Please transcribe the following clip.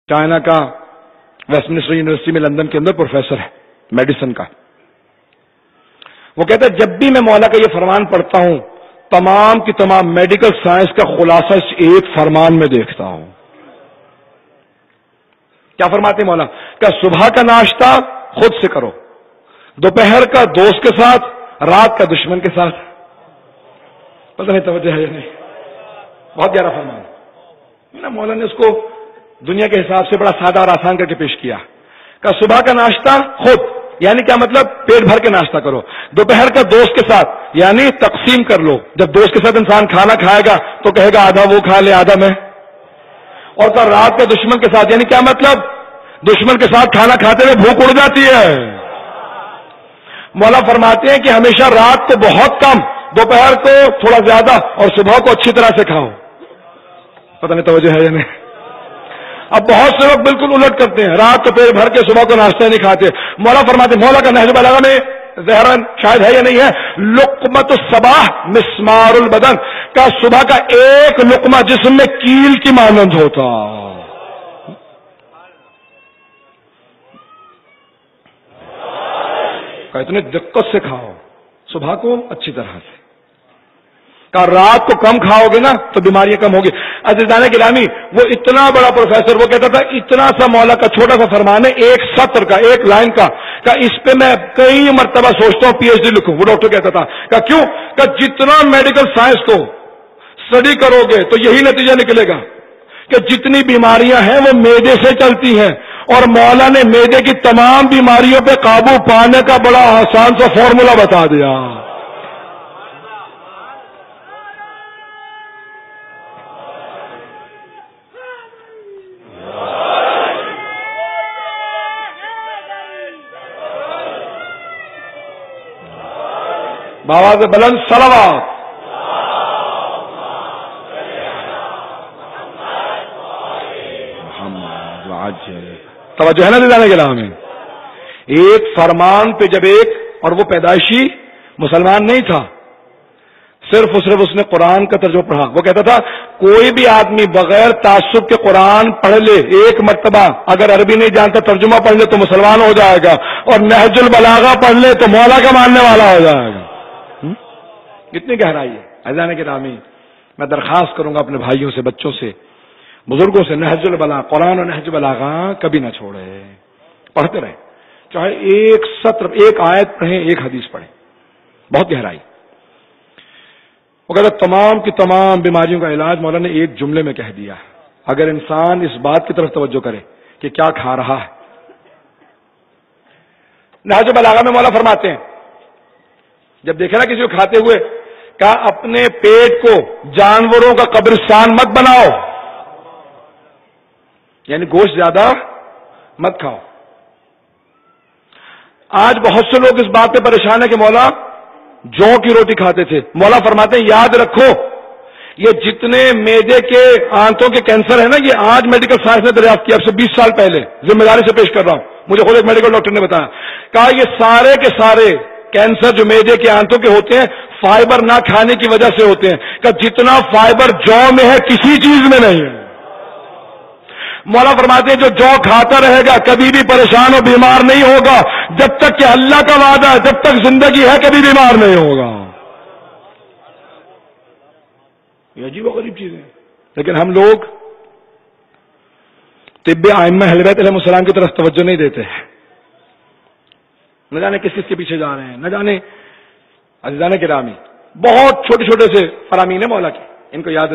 China کا waste minister university میں London کے اندر پروفیسر ہے میڈیسن کا. وہ کہتا ہے جب بھی میں مولا کا یہ فرمان پڑھتا ہوں تمام کی تمام میڈیکل سائنس کا خلاصہ اس ایک فرمان میں دیکھتا ہوں. کیا فرماتے ہیں مولا؟ کہ صبح کا ناشتہ خود سے کرو، دوپہر کا دوست کے ساتھ، رات کا دشمن کے ساتھ. پتہ نہیں توجہ ہے یا نہیں؟ بہت گہرا فرمان ہے. مولا نے اس کو دنیا کے حساب سے بڑا سادہ اور آسان کر کے پیش کیا. کہ صبح کا ناشتہ خود، یعنی کیا مطلب؟ پیٹ بھر کے ناشتہ کرو. دوپہر کا دوست کے ساتھ، یعنی تقسیم کر لو. جب دوست کے ساتھ انسان کھانا کھائے گا تو کہے گا آدھا وہ کھا لے آدھا میں. اور پھر رات کے دشمن کے ساتھ، یعنی کیا مطلب؟ دشمن کے ساتھ کھانا کھاتے ہوئے بھوک اڑ جاتی ہے. مولا فرماتے ہیں کہ ہمیشہ رات کو بہت کم، دوپہر کو تھوڑا زیادہ اور صبح کو اچھی طرح سے کھاؤ. پتہ نہیں توجہ ہے یا نہیں؟ اب بہت سے لوگ بالکل الٹ کرتے ہیں، رات کو پیٹ بھر کے صبح کو ناشتہ نہیں کھاتے. مولا فرماتے ہیں، مولا کا نہج البلاغہ میں ظاہراً شاید ہے یا نہیں ہے، لقمۃ الصباح مسمار البدن، کا صبح کا ایک لقمہ جسم میں کیل کی مانند ہوتا. اتنی دقت سے کھاؤ صبح کو اچھی طرح سے. رات کو کم کھاؤ گے نا تو بیماریاں کم ہوگی. عزیزان گرامی، وہ اتنا بڑا پروفیسر، وہ کہتا تھا اتنا سا مولا کا چھوٹا سا فرمان ہے، ایک سطر کا، ایک لائن کا، کہ اس پہ میں کئی مرتبہ سوچتا ہوں PhD لکھوں. وہ ڈاکٹر کہتا تھا کہ کیوں؟ کہ جتنا میڈیکل سائنس کو اسٹڈی کرو گے تو یہی نتیجہ نکلے گا کہ جتنی بیماریاں ہیں وہ معدے سے چلتی ہیں، اور مولا نے معدے کی تمام بیماریوں پہ قابو پانے کا بڑا آسان سا فارمولا بتا دیا. بآواز بلند صلوات. توجہ ہے نا دیدانے کے نام میں؟ ایک فرمان پہ جب ایک، اور وہ پیدائشی مسلمان نہیں تھا، صرف اس نے قرآن کا ترجمہ پڑھا. وہ کہتا تھا کوئی بھی آدمی بغیر تعصب کے قرآن پڑھ لے ایک مرتبہ، اگر عربی نہیں جانتا ترجمہ پڑھ لے تو مسلمان ہو جائے گا، اور نہج البلاغہ پڑھ لے تو مولا کا ماننے والا ہو جائے گا. کتنی گہرائی ہے. عزیزان گرامی، میں درخواست کروں گا اپنے بھائیوں سے، بچوں سے، بزرگوں سے، نہج البلاغہ، قرآن اور نہج البلاغہ کبھی نہ چھوڑے، پڑھتے رہیں. چاہے ایک سطر، ایک آیت پڑھیں، ایک حدیث پڑھیں، بہت گہرائی. وہ کہتا تمام کی تمام بیماریوں کا علاج مولا نے ایک جملے میں کہہ دیا، اگر انسان اس بات کی طرف توجہ کرے کہ کیا کھا رہا ہے. نہج البلاغہ میں مولا فرماتے ہیں جب دیکھے نا کسی کو کھاتے ہوئے، کہ اپنے پیٹ کو جانوروں کا قبرستان مت بناؤ، یعنی گوشت زیادہ مت کھاؤ. آج بہت سے لوگ اس بات پہ پریشان ہیں کہ مولا جو کی روٹی کھاتے تھے. مولا فرماتے ہیں یاد رکھو یہ جتنے معدے کے آنتوں کے کینسر ہے نا، یہ آج میڈیکل سائنس نے دریافت کیا، اب سے 20 سال پہلے، ذمہ داری سے پیش کر رہا ہوں، مجھے خود ایک میڈیکل ڈاکٹر نے بتایا، کہا یہ سارے کے سارے کینسر جو معدے کے آنتوں کے ہوتے ہیں فائبر نہ کھانے کی وجہ سے ہوتے ہیں. کہ جتنا فائبر جو میں ہے کسی چیز میں نہیں ہے. مولا فرماتے ہیں جو کھاتا رہے گا کبھی بھی پریشان و بیمار نہیں ہوگا، جب تک کہ اللہ کا وعدہ ہے، جب تک زندگی ہے کبھی بیمار نہیں ہوگا. یہ عجیب و غریب چیز ہے. لیکن ہم لوگ طب ائمہ اہل بیت علیہ السلام کی طرف توجہ نہیں دیتے، نہ جانے کس کے پیچھے جا رہے ہیں، نہ جانے. عزیزان گرامی، بہت چھوٹے چھوٹے سے فرامین ہیں مولا کے، ان کو یاد